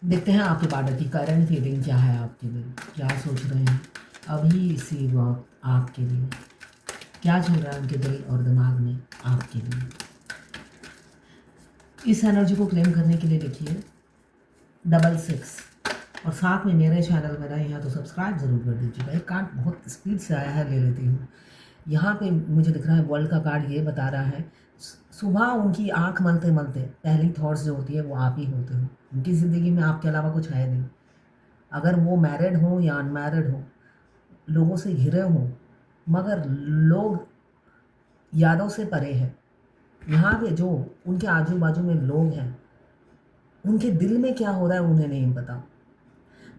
देखते हैं आपके पार्टनर की करंट फीलिंग क्या है आपके लिए, क्या सोच रहे हैं अभी इसी वक्त आपके लिए, क्या चल रहा है उनके दिल और दिमाग में आपके लिए। इस एनर्जी को क्लेम करने के लिए लिखिए 66 और साथ में मेरे चैनल में रहे हैं तो सब्सक्राइब ज़रूर कर दीजिएगा। एक कार्ड बहुत स्पीड से आया है, ले लेती हूँ। यहाँ पे मुझे दिख रहा है वर्ल्ड का कार्ड ये बता रहा है सुबह उनकी आंख मलते मलते पहली थॉट्स जो होती है वो आप ही होते हो। उनकी ज़िंदगी में आपके अलावा कुछ है नहीं। अगर वो मैरिड हो या अनमैरिड हो, लोगों से घिरे हों, मगर लोग यादों से परे हैं। यहाँ पे जो उनके आजू बाजू में लोग हैं, उनके दिल में क्या हो रहा है उन्हें नहीं पता।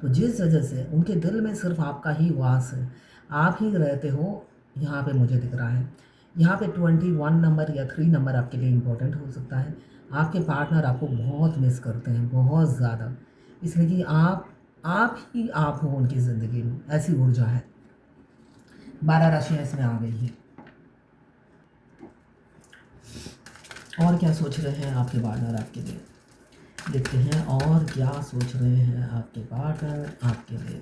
तो जिस वजह से उनके दिल में सिर्फ आपका ही वास है, आप ही रहते हो। यहाँ पे मुझे दिख रहा है, यहाँ पे 21 नंबर या 3 नंबर आपके लिए इम्पोर्टेंट हो सकता है। आपके पार्टनर आपको बहुत मिस करते हैं, बहुत ज़्यादा, इसलिए कि आप ही आप हो उनकी ज़िंदगी में। ऐसी ऊर्जा है। 12 राशियाँ इसमें आ गई हैं। और क्या सोच रहे हैं आपके पार्टनर आपके लिए, देखते हैं और क्या सोच रहे हैं आपके पार्टनर आपके लिए।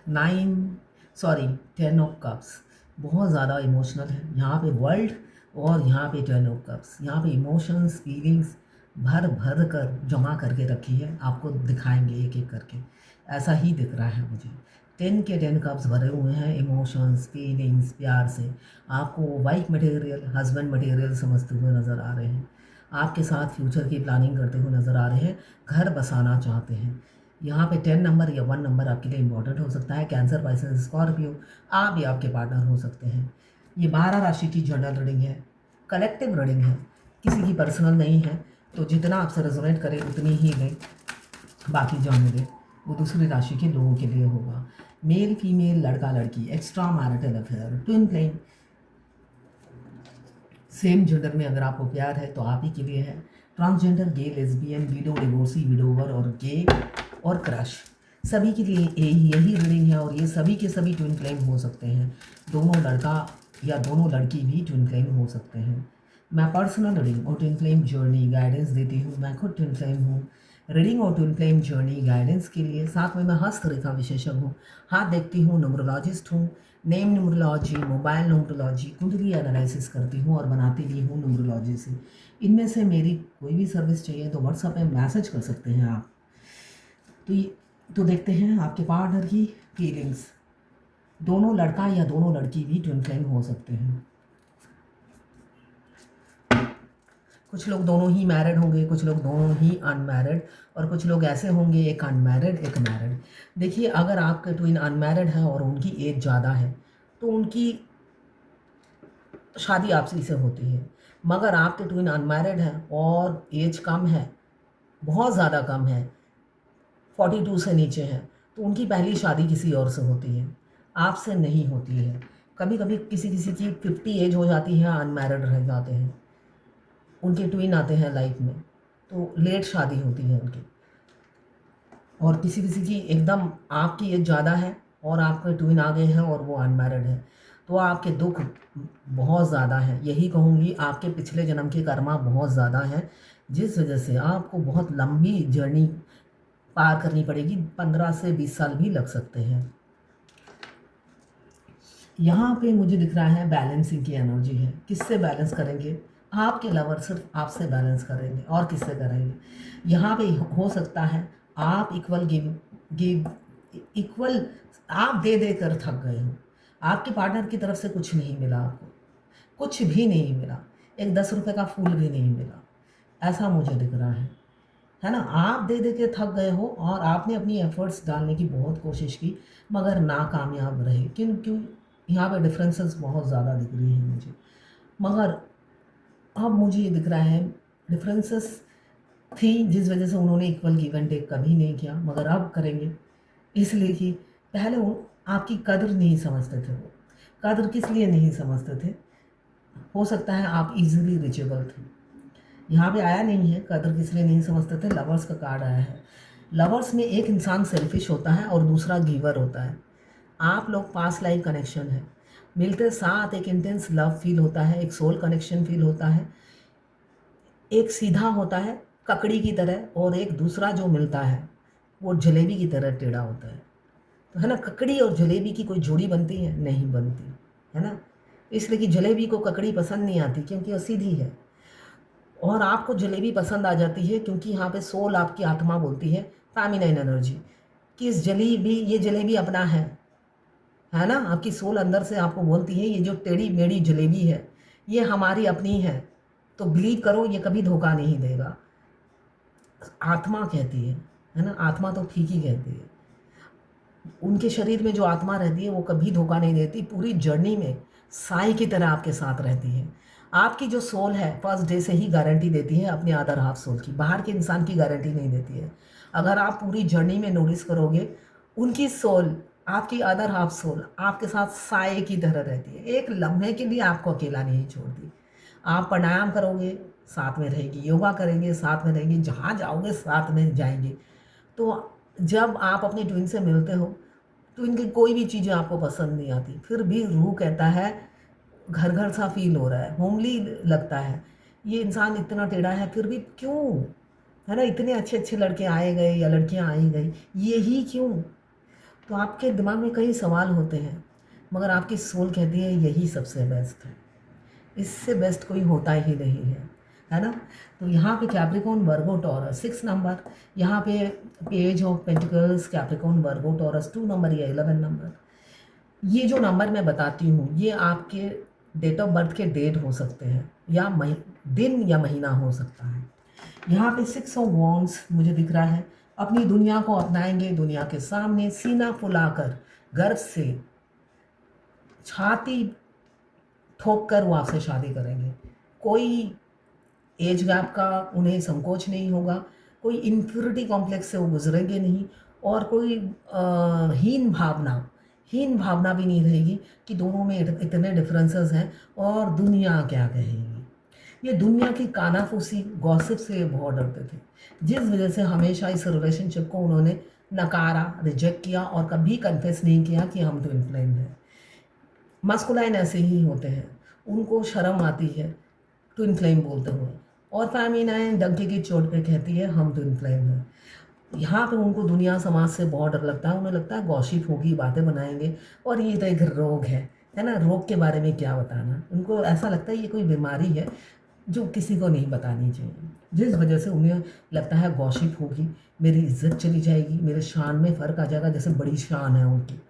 10 ऑफ कप्स बहुत ज़्यादा इमोशनल है। यहाँ पे वर्ल्ड और यहाँ पे 10 ऑफ कप्स, यहाँ पे इमोशंस फीलिंग्स भर भर कर जमा करके रखी है, आपको दिखाएंगे एक एक करके। ऐसा ही दिख रहा है मुझे। 10 कप्स भरे हुए हैं इमोशंस फीलिंग्स प्यार से। आपको वाइफ मटेरियल हस्बैंड मटेरियल समझते हुए नज़र आ रहे हैं। आपके साथ फ्यूचर की प्लानिंग करते हुए नज़र आ रहे हैं, घर बसाना चाहते हैं। यहाँ पे 10 नंबर या 1 नंबर आपके लिए इंपॉर्टेंट हो सकता है। कैंसर पाइसेस स्कॉर्पियो आप या आपके पार्टनर हो सकते हैं। ये 12 राशि की जनरल रीडिंग है, कलेक्टिव रीडिंग है, किसी की पर्सनल नहीं है। तो जितना आपसे रेजोनेट करे उतनी ही लें, बाकी जाने दें। वो दूसरी राशि के लोगों के लिए होगा। मेल फीमेल लड़का लड़की extra marital affair twin flame, same gender में अगर आपको प्यार है तो आप ही के लिए है। ट्रांसजेंडर गे लेस्बियन विडो डिवोर्सी विडोवर और गे और क्रश सभी के लिए यही रीडिंग है। और ये सभी के सभी ट्विन फ्लेम हो सकते हैं। दोनों लड़का या दोनों लड़की भी ट्विन फ्लेम हो सकते हैं। मैं पर्सनल रीडिंग और ट्विन फ्लेम जर्नी गाइडेंस देती हूँ। मैं खुद ट्विन फ्लेम हूँ। रीडिंग और ट्विन फ्लेम जर्नी गाइडेंस के लिए साथ में मैं हस्तरेखा विशेषज्ञ हूँ, हाथ देखती हूँ, न्यूमरोलॉजिस्ट हूँ। नेम न्यूमरोलॉजी, मोबाइल न्यूमरोलॉजी, कुंडली एनालिसिस करती हूँ और बनाती भी हूँ न्यूमरोलॉजी से। इनमें से मेरी कोई भी सर्विस चाहिए तो व्हाट्सएप पे मैसेज कर सकते हैं आप। तो देखते हैं आपके पार्टनर की फीलिंग्स। दोनों लड़का या दोनों लड़की भी ट्विन फ्लेम हो सकते हैं। कुछ लोग दोनों ही मैरिड होंगे, कुछ लोग दोनों ही अनमैरिड, और कुछ लोग ऐसे होंगे एक अनमैरिड एक मैरिड। देखिए, अगर आपके ट्विन अनमैरिड हैं और उनकी एज ज़्यादा है तो उनकी शादी आपसी से होती है। मगर आपके ट्विन अनमैरिड हैं और एज कम है, बहुत ज़्यादा कम है, 42 से नीचे हैं, तो उनकी पहली शादी किसी और से होती है, आपसे नहीं होती है। कभी कभी किसी किसी की 50 एज हो जाती है, अनमैरिड रह जाते हैं, उनके ट्विन आते हैं लाइफ में, तो लेट शादी होती है उनकी। और किसी किसी की एकदम आपकी एज ज़्यादा है और आपके ट्विन आ गए हैं और वो अनमैरिड है, तो आपके दुख बहुत ज़्यादा हैं। यही कहूँगी, आपके पिछले जन्म के कर्मा बहुत ज़्यादा हैं, जिस वजह से आपको बहुत लंबी जर्नी पार करनी पड़ेगी। 15 से 20 साल भी लग सकते हैं। यहाँ पे मुझे दिख रहा है बैलेंसिंग की एनर्जी है। किससे बैलेंस करेंगे? आपके लवर सिर्फ आपसे बैलेंस करेंगे, और किससे करेंगे? यहाँ पे हो सकता है आप इक्वल गिव इक्वल, आप दे दे कर थक गए हो। आपके पार्टनर की तरफ से कुछ नहीं मिला, आपको कुछ भी नहीं मिला, एक 10 रुपये का फूल भी नहीं मिला, ऐसा मुझे दिख रहा है ना। आप दे दे के थक गए हो और आपने अपनी एफर्ट्स डालने की बहुत कोशिश की, मगर नाकामयाब रहे। क्यों क्यों यहाँ पे डिफरेंसेस बहुत ज़्यादा दिख रही हैं मुझे। मगर अब मुझे ये दिख रहा है डिफरेंसेस थी जिस वजह से उन्होंने इक्वल गिव एंड टेक कभी नहीं किया, मगर अब करेंगे। इसलिए कि पहले वो आपकी कदर नहीं समझते थे। वो कदर किस लिए नहीं समझते थे? हो सकता है आप इजीली रिचेबल थे। यहाँ पे आया नहीं है कदर किस लिए नहीं समझते थे, लवर्स का कार्ड आया है। लवर्स में एक इंसान सेल्फिश होता है और दूसरा गिवर होता है। आप लोग पास लाइफ कनेक्शन है, मिलते साथ एक इंटेंस लव फील होता है, एक सोल कनेक्शन फील होता है। एक सीधा होता है ककड़ी की तरह, और एक दूसरा जो मिलता है वो जलेबी की तरह टेढ़ा होता है। तो है ना, ककड़ी और जलेबी की कोई जोड़ी बनती है? नहीं बनती, है ना। इसलिए कि जलेबी को ककड़ी पसंद नहीं आती क्योंकि वो सीधी है, और आपको जलेबी पसंद आ जाती है क्योंकि यहाँ पे सोल, आपकी आत्मा बोलती है, फेमिनाइन एनर्जी, कि इस जलेबी, ये जलेबी अपना है ना। आपकी सोल अंदर से आपको बोलती है ये जो टेढ़ी मेढ़ी जलेबी है ये हमारी अपनी है, तो बिलीव करो ये कभी धोखा नहीं देगा। आत्मा कहती है ना, आत्मा तो ठीक ही कहती है। उनके शरीर में जो आत्मा रहती है वो कभी धोखा नहीं देती, पूरी जर्नी में साई की तरह आपके साथ रहती है। आपकी जो सोल है फर्स्ट डे से ही गारंटी देती है अपने अदर हाफ सोल की, बाहर के इंसान की गारंटी नहीं देती है। अगर आप पूरी जर्नी में नोटिस करोगे, उनकी सोल, आपकी अदर हाफ सोल आपके साथ साए की तरह रहती है, एक लम्हे के लिए आपको अकेला नहीं छोड़ती। आप प्राणायाम करोगे साथ में रहेगी, योगा करेंगे साथ में रहेंगे, जहाँ जाओगे साथ में जाएंगे। तो जब आप अपने ट्विन से मिलते हो तो इनकी कोई भी चीज़ें आपको पसंद नहीं आती, फिर भी रूह कहता है, घर घर सा फील हो रहा है, होमली लगता है, ये इंसान इतना टेढ़ा है फिर भी क्यों, है ना। इतने अच्छे अच्छे लड़के आए गए या लड़कियां आई गई, ये ही क्यों। तो आपके दिमाग में कई सवाल होते हैं, मगर आपकी सोल कहती है यही सबसे बेस्ट है, इससे बेस्ट कोई होता ही नहीं है ना। तो यहाँ पे कैप्रिकॉन वर्गो टॉरस 6 नंबर, यहाँ पे page of pentacles Capricorn Virgo taurus 2 number या 11 नंबर। ये जो नंबर मैं बताती हूँ ये आपके डेट ऑफ बर्थ के डेट हो सकते हैं, या दिन या महीना हो सकता है। यहाँ पे 6 ऑफ वॉन्ड्स मुझे दिख रहा है, अपनी दुनिया को अपनाएंगे, दुनिया के सामने सीना फुलाकर गर्व से छाती ठोक कर वो आपसे शादी करेंगे। कोई एज गैप का उन्हें संकोच नहीं होगा, कोई इन्फ्योरिटी कॉम्प्लेक्स से वो गुजरेंगे नहीं, और कोई हीन भावना भी नहीं रहेगी कि दोनों में इतने डिफरेंसेस हैं और दुनिया क्या कहेगी। ये दुनिया की कानाफूसी गॉसिप से बहुत डरते थे, जिस वजह से हमेशा इस रिलेशनशिप को उन्होंने नकारा, रिजेक्ट किया और कभी कन्फेस नहीं किया कि हम ट्विन फ्लेम हैं। मस्कुलाइन ऐसे ही होते हैं, उनको शर्म आती है ट्विन फ्लेम बोलते हुए, और फेमिनाइन डंके की चोट पे कहती है हम ट्विन फ्लेम हैं। यहाँ पे उनको दुनिया समाज से बहुत डर लगता है, उन्हें लगता है गॉसिप होगी, बातें बनाएंगे, और ये तो एक रोग है ना, रोग के बारे में क्या बताना। उनको ऐसा लगता है ये कोई बीमारी है जो किसी को नहीं बतानी चाहिए, जिस वजह से उन्हें लगता है गॉसिप होगी, मेरी इज्जत चली जाएगी, मेरे शान में फ़र्क आ जाएगा, जैसे बड़ी शान है उनकी,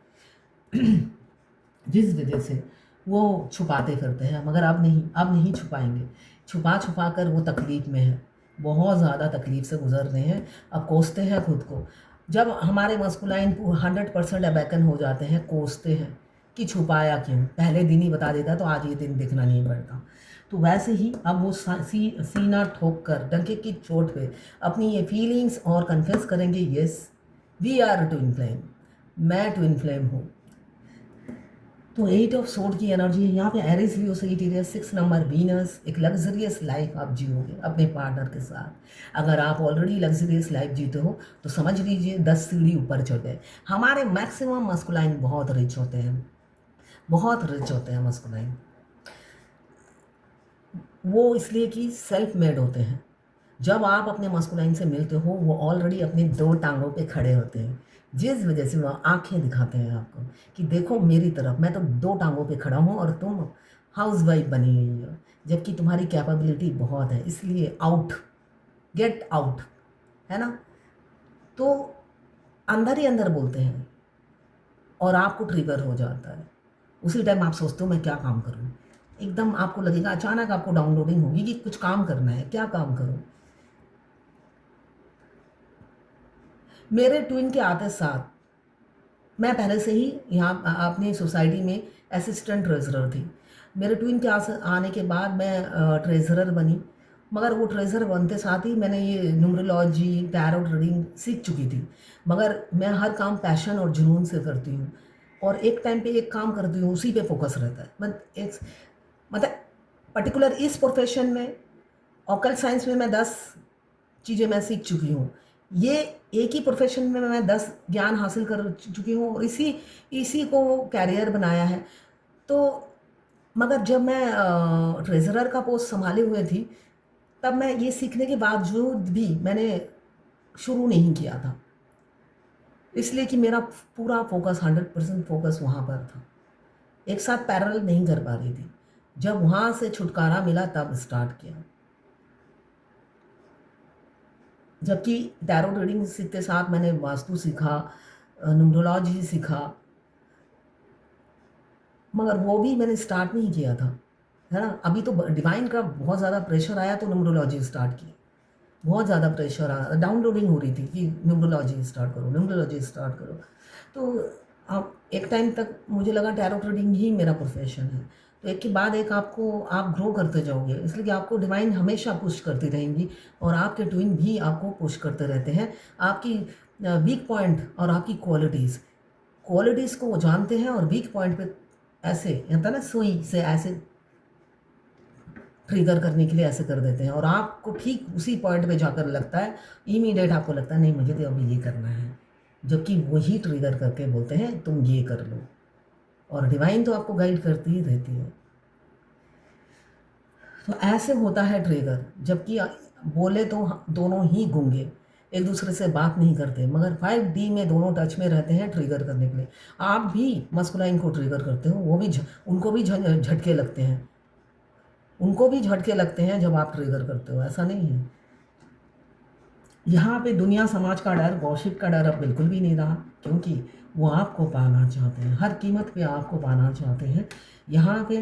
जिस वजह से वो छुपाते फिरते हैं। मगर अब नहीं छुपाएंगे, छुपा छुपा कर वो तकलीफ़ में है, बहुत ज़्यादा तकलीफ़ से गुजर रहे हैं, अब कोसते हैं खुद को। जब हमारे मस्कुलाइन 100% अबैकन हो जाते हैं, कोसते हैं कि छुपाया क्यों, पहले दिन ही बता देता तो आज ये दिन दिखना नहीं पड़ता। तो वैसे ही अब वो सीना ठोक कर डंके की चोट पे अपनी ये फीलिंग्स और कन्फेस करेंगे, yes we are twin flame, मैं ट्विन फ्लेम हूँ। तो 8 ऑफ सोर्ड की एनर्जी है यहाँ पे, Aries Leo Sagittarius 6 number Venus. एक लग्जरियस लाइफ आप जियोगे अपने पार्टनर के साथ। अगर आप ऑलरेडी लग्जरियस लाइफ जीते हो तो समझ लीजिए 10 सीढ़ी ऊपर चढ़ गए। हमारे मैक्सिमम मस्कुलाइन बहुत रिच होते हैं, बहुत रिच होते हैं मस्कुलाइन, वो इसलिए कि सेल्फ मेड होते हैं। जब आप अपने मस्कुलाइन से मिलते हो वो ऑलरेडी अपनी 2 टांगों पे खड़े होते हैं, जिस वजह से वह आंखें दिखाते हैं आपको कि देखो मेरी तरफ, मैं तो 2 टांगों पे खड़ा हूँ और तुम हाउस वाइफ बनी हुई हो, जबकि तुम्हारी कैपेबिलिटी बहुत है, इसलिए आउट, गेट आउट, है ना। तो अंदर ही अंदर बोलते हैं और आपको ट्रिगर हो जाता है। उसी टाइम आप सोचते हो मैं क्या काम करूँ, एकदम आपको लगेगा, अचानक आपको डाउनलोडिंग होगी कि कुछ काम करना है, क्या काम करूँ। मेरे ट्विन के आते साथ मैं पहले से ही यहाँ अपनी सोसाइटी में असिस्टेंट ट्रेजरर थी। मेरे ट्विन के आने के बाद मैं ट्रेजरर बनी, मगर वो ट्रेजरर बनते साथ ही मैंने ये न्यूमरोलॉजी, टैरोट रीडिंग सीख चुकी थी। मगर मैं हर काम पैशन और जुनून से करती हूँ, और एक टाइम पे एक काम करती हूँ उसी पे फोकस रहता है। मतलब पर्टिकुलर इस प्रोफेशन में, ऑकल्ट साइंस में मैं 10 चीज़ें मैं सीख चुकी हूँ। ये एक ही प्रोफेशन में मैं 10 ज्ञान हासिल कर चुकी हूँ और इसी इसी को कैरियर बनाया है। तो मगर जब मैं ट्रेज़रर का पोस्ट संभाले हुए थी तब मैं ये सीखने के बावजूद भी मैंने शुरू नहीं किया था, इसलिए कि मेरा पूरा फोकस 100% फोकस वहाँ पर था। एक साथ पैरेलल नहीं कर पा रही थी। जब वहाँ से छुटकारा मिला तब स्टार्ट किया। जबकि टैरो रीडिंग सीखते साथ मैंने वास्तु सीखा, न्यूमरोलॉजी सीखा, मगर वो भी मैंने स्टार्ट नहीं किया था, है ना। अभी तो डिवाइन का बहुत ज़्यादा प्रेशर आया तो न्यूमरोलॉजी स्टार्ट की। बहुत ज़्यादा प्रेशर आया, डाउनलोडिंग हो रही थी कि न्यूमरोलॉजी स्टार्ट करो, न्यूमरोलॉजी स्टार्ट करो। तो अब एक टाइम तक मुझे लगा टैरो रीडिंग ही मेरा प्रोफेशन है। तो एक के बाद एक आप ग्रो करते जाओगे, इसलिए कि आपको डिवाइन हमेशा पुश करती रहेंगी और आपके ट्विन भी आपको पुश करते रहते हैं। आपकी वीक पॉइंट और आपकी क्वालिटीज़ को वो जानते हैं और वीक पॉइंट पे ऐसे होता है ना, सुई से ऐसे ट्रिगर करने के लिए ऐसे कर देते हैं और आपको ठीक उसी पॉइंट पे जाकर लगता है, इमीडिएट आपको लगता है नहीं मुझे तो अभी ये करना है, जबकि वही ट्रिगर करके बोलते हैं तुम ये कर लो। और डिवाइन तो आपको गाइड करती ही रहती है। तो ऐसे होता है ट्रिगर, जबकि बोले तो दोनों ही गूंगे, एक दूसरे से बात नहीं करते, मगर 5D में दोनों टच में रहते हैं ट्रिगर करने के लिए। आप भी मस्कुलाइन को ट्रिगर करते हो, वो भी उनको भी झटके लगते हैं, उनको भी झटके लगते हैं जब आप ट्रिगर करते हो, ऐसा नहीं है। यहाँ पे दुनिया समाज का डर, गॉसिप का डर अब बिल्कुल भी नहीं रहा, क्योंकि वो आपको पाना चाहते हैं, हर कीमत पे आपको पाना चाहते हैं। यहाँ पे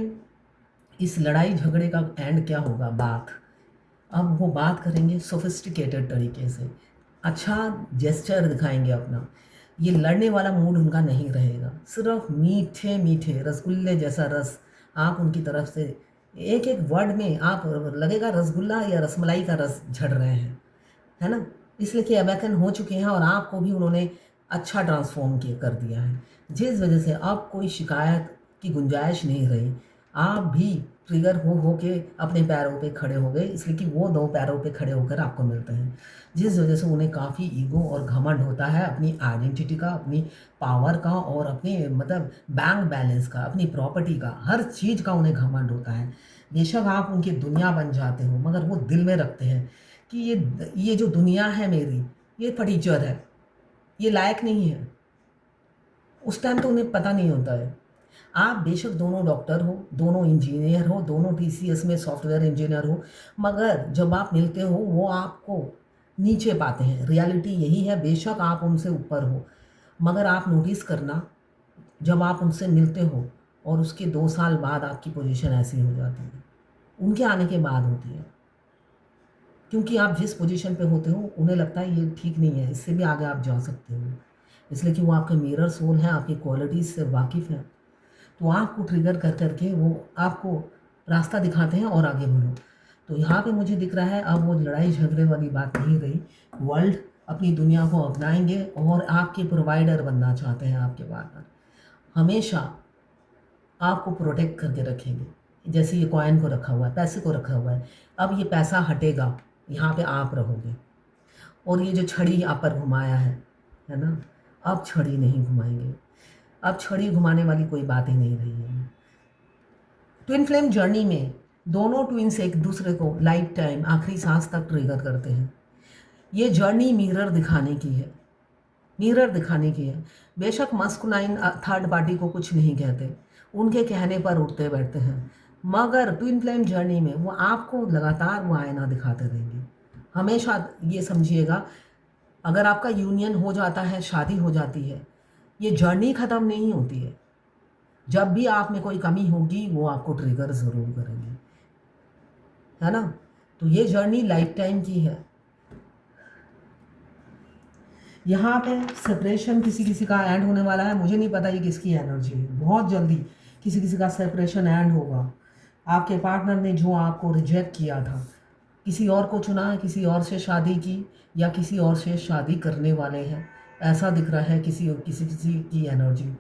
इस लड़ाई झगड़े का एंड क्या होगा, बात। अब वो बात करेंगे सोफिस्टिकेटेड तरीके से, अच्छा जेस्चर दिखाएंगे अपना। ये लड़ने वाला मूड उनका नहीं रहेगा, सिर्फ मीठे मीठे रसगुल्ले जैसा रस आप उनकी तरफ से एक एक वर्ड में आप लगेगा रसगुल्ला या रसमलाई का रस झड़ रहे हैं, है ना। इसलिए कि अवेकन हो चुके हैं और आपको भी उन्होंने अच्छा ट्रांसफॉर्म कर दिया है, जिस वजह से अब कोई शिकायत की गुंजाइश नहीं रही। आप भी ट्रिगर हो के अपने पैरों पे खड़े हो गए, इसलिए कि वो दो पैरों पे खड़े होकर आपको मिलते हैं, जिस वजह से उन्हें काफ़ी ईगो और घमंड होता है अपनी आइडेंटिटी का, अपनी पावर का और अपने मतलब बैंक बैलेंस का, अपनी प्रॉपर्टी का, हर चीज़ का उन्हें घमंड होता है। बेशक आप उनकी दुनिया बन जाते हो, मगर वो दिल में रखते हैं कि ये जो दुनिया है मेरी, ये फटीचर है, ये लायक नहीं है। उस टाइम तो उन्हें पता नहीं होता है। आप बेशक दोनों डॉक्टर हो, दोनों इंजीनियर हो, दोनों TCS में सॉफ्टवेयर इंजीनियर हो, मगर जब आप मिलते हो वो आपको नीचे पाते हैं। रियलिटी यही है, बेशक आप उनसे ऊपर हो, मगर आप नोटिस करना जब आप उनसे मिलते हो और उसके 2 साल बाद आपकी पोजीशन ऐसी हो जाती है, उनके आने के बाद होती है। क्योंकि आप जिस पोजीशन पे होते हो उन्हें लगता है ये ठीक नहीं है, इससे भी आगे आप जा सकते हो, इसलिए कि वो आपके मिरर सोल हैं, आपकी क्वालिटीज़ से वाकिफ़ हैं। तो आपको ट्रिगर कर करके वो आपको रास्ता दिखाते हैं और आगे बढ़ो। तो यहाँ पे मुझे दिख रहा है अब वो लड़ाई झगड़े वाली बात नहीं रही। वर्ल्ड अपनी दुनिया को अपनाएंगे और आपके प्रोवाइडर बनना चाहते हैं, आपके पार्टनर हमेशा आपको प्रोटेक्ट करके रखेंगे। जैसे ये कॉइन को रखा हुआ है, पैसे को रखा हुआ है, अब ये पैसा हटेगा, यहाँ पे आप रहोगे। और ये जो छड़ी आप पर घुमाया है ना, अब छड़ी नहीं घुमाएंगे, अब छड़ी घुमाने वाली कोई बात ही नहीं रही है। ट्विन फ्लेम जर्नी में दोनों ट्विन्स एक दूसरे को लाइफ टाइम आखिरी सांस तक ट्रिगर करते हैं। ये जर्नी मिरर दिखाने की है, मिरर दिखाने की है। बेशक मस्कुलाइन थर्ड पार्टी को कुछ नहीं कहते, उनके कहने पर उठते बैठते हैं, मगर ट्विन फ्लेम जर्नी में वो आपको लगातार वो आईना दिखाते रहेंगे। हमेशा ये समझिएगा, अगर आपका यूनियन हो जाता है, शादी हो जाती है, ये जर्नी ख़त्म नहीं होती है। जब भी आप में कोई कमी होगी वो आपको ट्रिगर ज़रूर करेंगे, है ना। तो ये जर्नी लाइफ टाइम की है। यहाँ पे सेपरेशन किसी किसी का एंड होने वाला है, मुझे नहीं पता ये किसकी एनर्जी है। बहुत जल्दी किसी किसी का सेपरेशन एंड होगा। आपके पार्टनर ने जो आपको रिजेक्ट किया था, किसी और को चुना है, किसी और से शादी की या किसी और से शादी करने वाले हैं, ऐसा दिख रहा है। किसी किसी किसी की एनर्जी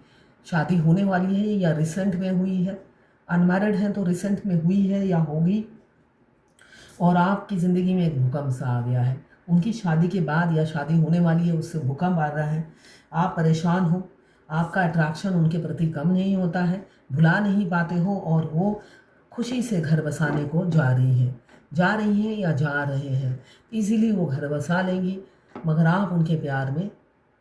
शादी होने वाली है या रिसेंट में हुई है, अनमैरिड हैं तो रिसेंट में हुई है या होगी, और आपकी ज़िंदगी में एक भूकंप सा आ गया है। उनकी शादी के बाद या शादी होने वाली है उससे भूकंप आ रहा है। आप परेशान हो, आपका अट्रैक्शन उनके प्रति कम नहीं होता है, भुला नहीं पाते हो और वो खुशी से घर बसाने को जा रही है। जा रही हैं या जा रहे हैं, इजीली वो घर बसा लेंगी, मगर आप उनके प्यार में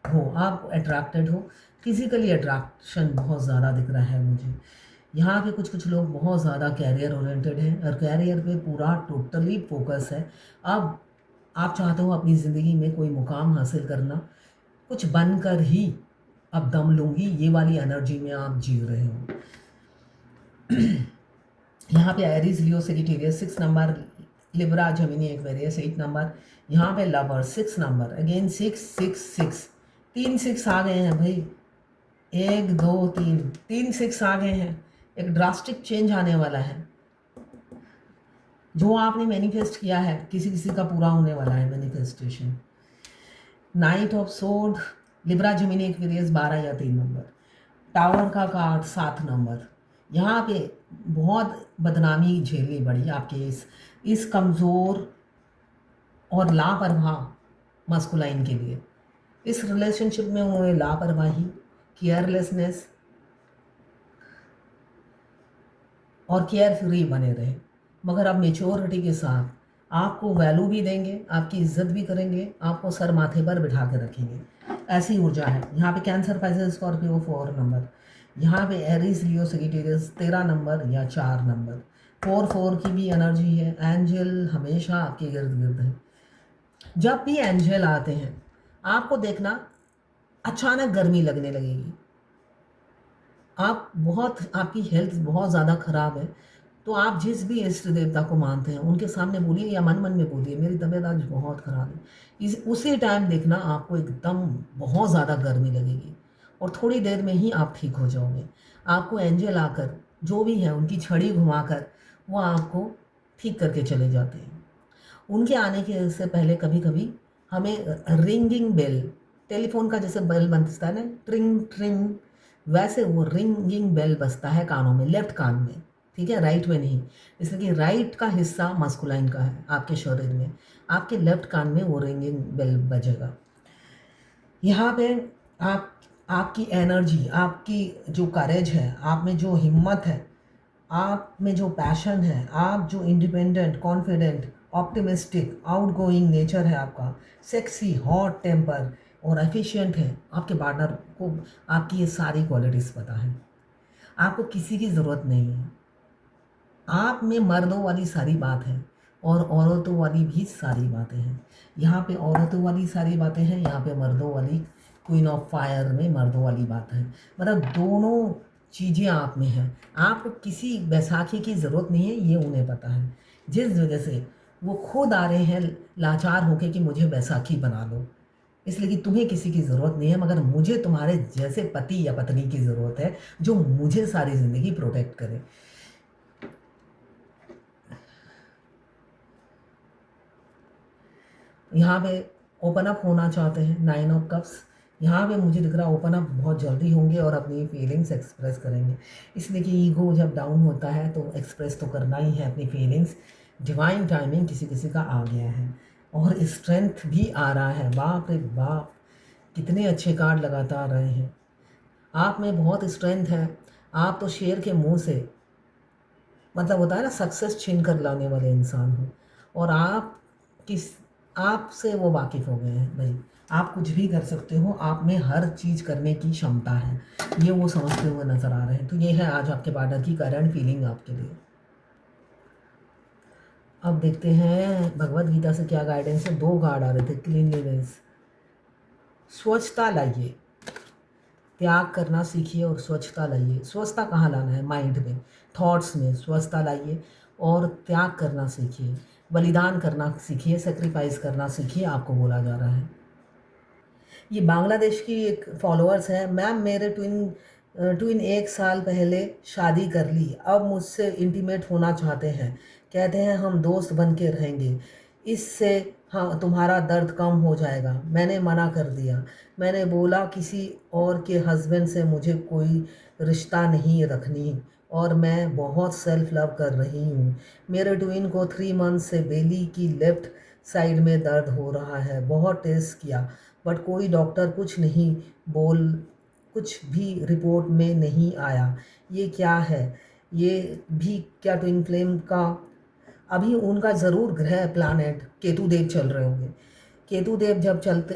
हो, आप अट्रैक्टेड हो। फिजिकली अट्रैक्शन बहुत ज़्यादा दिख रहा है मुझे। यहाँ पे कुछ कुछ लोग बहुत ज़्यादा कैरियर ओरिएंटेड हैं और कैरियर पे पूरा टोटली फोकस है। अब आप चाहते हो अपनी ज़िंदगी में कोई मुकाम हासिल करना, कुछ बनकर ही अब दम लूँगी, ये वाली एनर्जी में आप जी रहे हो। यहाँ पे Aries, Leo, Sagittarius 6 number, Libra, Gemini, Aquarius 8 number, यहाँ पे लवर 6 नंबर, अगेन 6 6 6, 3 6 आ गए हैं भाई, 1 2 3, 3 6 आ गए हैं। एक ड्रास्टिक चेंज आने वाला है। जो आपने मैनिफेस्ट किया है किसी किसी का पूरा होने वाला है मैनिफेस्टेशन। नाइट ऑफ सोड, लिब्रा, जेमिनी, एक्वेरियस 12 या 3 नंबर, टावर का कार्ड 7 नंबर। यहाँ पे बहुत बदनामी झेलनी पड़ी आपके इस कमज़ोर और लापरवाह मस्कुलाइन के लिए। इस रिलेशनशिप में उन्होंने लापरवाही, केयरलेसनेस और केयर फ्री बने रहे, मगर अब मेच्योरिटी के साथ आपको वैल्यू भी देंगे, आपकी इज्जत भी करेंगे, आपको सर माथे पर बिठा के रखेंगे। ऐसी ऊर्जा है। यहाँ पे कैंसर, पाइसेस, स्कॉर्पियो 4 नंबर, यहाँ पे एरीज, लियो, सेजिटेरियस 13 नंबर या 4 नंबर। 4 की भी एनर्जी है। एंजल हमेशा आपके गिर्द गिर्द है। जब भी एंजल आते हैं आपको देखना अचानक गर्मी लगने लगेगी। आपकी हेल्थ बहुत ज़्यादा ख़राब है, तो आप जिस भी इष्ट देवता को मानते हैं उनके सामने बोलिए या मन मन में बोलिए, मेरी तबीयत आज बहुत ख़राब है। उसी टाइम देखना आपको एकदम बहुत ज़्यादा गर्मी लगेगी और थोड़ी देर में ही आप ठीक हो जाओगे। आपको एंजल आकर जो भी है उनकी छड़ी घुमाकर वो आपको ठीक करके चले जाते हैं। उनके आने के से पहले कभी कभी हमें रिंगिंग बेल, टेलीफोन का जैसे बेल बजता है ना, ट्रिंग ट्रिंग, वैसे वो रिंगिंग बेल बजता है कानों में, लेफ्ट कान में, ठीक है, राइट में नहीं। इसलिए कि राइट का हिस्सा मस्कुलाइन का है आपके शरीर में, आपके लेफ्ट कान में वो रिंगिंग बेल बजेगा। यहाँ पे आप आपकी एनर्जी, आपकी जो करेज है, आप में जो हिम्मत है, आप में जो पैशन है, आप जो independent, confident, optimistic, outgoing nature है आपका, सेक्सी, हॉट टेम्पर और एफिशिएंट है, आपके पार्टनर को आपकी ये सारी क्वालिटीज़ पता है। आपको किसी की ज़रूरत नहीं है। आप में मर्दों वाली सारी बात है और औरतों वाली भी सारी बातें हैं। यहाँ पे औरतों वाली सारी बातें हैं, यहाँ पे मर्दों वाली, क्वीन ऑफ फायर में मर्दों वाली बात है। मतलब दोनों चीज़ें आप में हैं। आपको किसी बैसाखी की ज़रूरत नहीं है, ये उन्हें पता है। जिस वजह से वो खुद आ रहे हैं लाचार होके कि मुझे बैसाखी बना लो, इसलिए कि तुम्हें किसी की ज़रूरत नहीं है, मगर मुझे तुम्हारे जैसे पति या पत्नी की ज़रूरत है जो मुझे सारी ज़िंदगी प्रोटेक्ट करे। यहाँ पे ओपन अप होना चाहते हैं, 9 ऑफ कप्स। यहाँ पे मुझे दिख रहा है ओपन अप बहुत जल्दी होंगे और अपनी फीलिंग्स एक्सप्रेस करेंगे। इसलिए कि ईगो जब डाउन होता है तो एक्सप्रेस तो करना ही है अपनी फीलिंग्स। डिवाइन टाइमिंग किसी किसी का आ गया है और स्ट्रेंथ भी आ रहा है। बाप रे बाप, कितने अच्छे कार्ड लगातार रहे हैं। आप में बहुत स्ट्रेंथ है। आप तो शेर के मुंह से, मतलब होता है ना, सक्सेस छीन कर लाने वाले इंसान हो, और आपसे वो वाकिफ़ हो गए हैं भाई। आप कुछ भी कर सकते हो, आप में हर चीज़ करने की क्षमता है, ये वो समझते हुए नज़र आ रहे हैं। तो ये है आज आपके पार्टनर की करंट फीलिंग आपके लिए। अब देखते हैं भगवत गीता से क्या गाइडेंस है। 2 कार्ड आ रहे थे, क्लीनलीनेस, स्वच्छता लाइए, त्याग करना सीखिए और स्वच्छता लाइए। स्वच्छता कहाँ लाना है? माइंड में, थॉट्स में स्वच्छता लाइए और त्याग करना सीखिए, बलिदान करना सीखिए, सेक्रीफाइस करना सीखिए, आपको बोला जा रहा है। ये बांग्लादेश की एक फॉलोअर्स है। मैम मेरे ट्विन 1 साल पहले शादी कर ली, अब मुझसे इंटीमेट होना चाहते हैं, कहते हैं हम दोस्त बन के रहेंगे, इससे हाँ तुम्हारा दर्द कम हो जाएगा। मैंने मना कर दिया। मैंने बोला किसी और के हस्बैंड से मुझे कोई रिश्ता नहीं रखनी और मैं बहुत सेल्फ लव कर रही हूँ। मेरे ट्विन को 3 मंथ से बेली की लेफ्ट साइड में दर्द हो रहा है। बहुत टेस्ट किया बट कोई डॉक्टर कुछ भी रिपोर्ट में नहीं आया। ये क्या है? ये भी क्या ट्विन फ्लेम का अभी उनका ज़रूर ग्रह प्लानेट केतु देव चल रहे होंगे। केतु देव जब चलते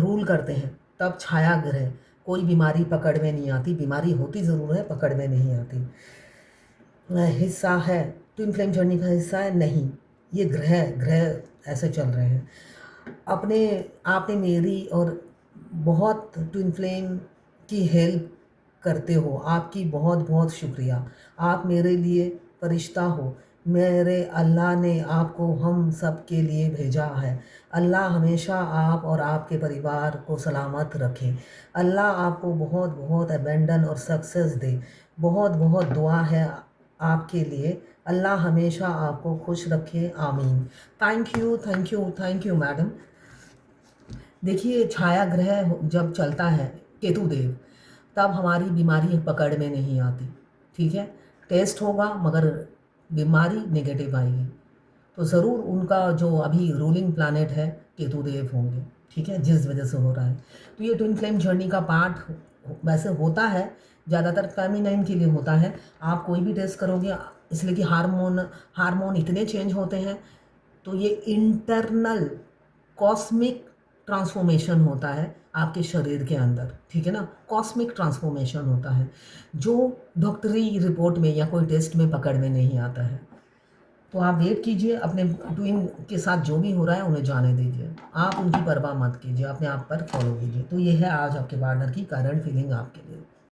रूल करते हैं तब छाया ग्रह, कोई बीमारी पकड़ में नहीं आती, बीमारी होती ज़रूर है, पकड़ में नहीं आती। हिस्सा है ट्विन फ्लेम जर्नी का, हिस्सा है नहीं, ये ग्रह ग्रह ऐसे चल रहे हैं। अपने आपने मेरी और बहुत ट्विन फ्लेम की हेल्प करते हो, आपकी बहुत बहुत शुक्रिया। आप मेरे लिए फरिश्ता हो, मेरे अल्लाह ने आपको हम सब के लिए भेजा है। अल्लाह हमेशा आप और आपके परिवार को सलामत रखे। अल्लाह आपको बहुत बहुत अबेंडन और सक्सेस दे। बहुत बहुत दुआ है आपके लिए। अल्लाह हमेशा आपको खुश रखे, आमीन। Thank you thank you thank you madam. देखिए, छाया ग्रह जब चलता है केतु देव, तब हमारी बीमारी पकड़ में नहीं आती, ठीक है। टेस्ट होगा मगर बीमारी नेगेटिव आएगी, तो ज़रूर उनका जो अभी रूलिंग प्लानेट है केतु देव होंगे, ठीक है, जिस वजह से हो रहा है। तो ये ट्विन फ्लेम जर्नी का पार्ट वैसे होता है, ज़्यादातर फेमिनाइन के लिए होता है। आप कोई भी टेस्ट करोगे, इसलिए कि हार्मोन इतने चेंज होते हैं, तो ये इंटरनल कॉस्मिक ट्रांसफॉर्मेशन होता है आपके शरीर के अंदर, ठीक है ना। कॉस्मिक ट्रांसफॉर्मेशन होता है जो डॉक्टरी रिपोर्ट में या कोई टेस्ट में पकड़ में नहीं आता है। तो आप वेट कीजिए, अपने ट्विन के साथ जो भी हो रहा है उन्हें जाने दीजिए, आप उनकी परवाह मत कीजिए, अपने आप पर फॉलो कीजिए। तो ये है आज आपके पार्टनर की करंट फीलिंग आपके लिए।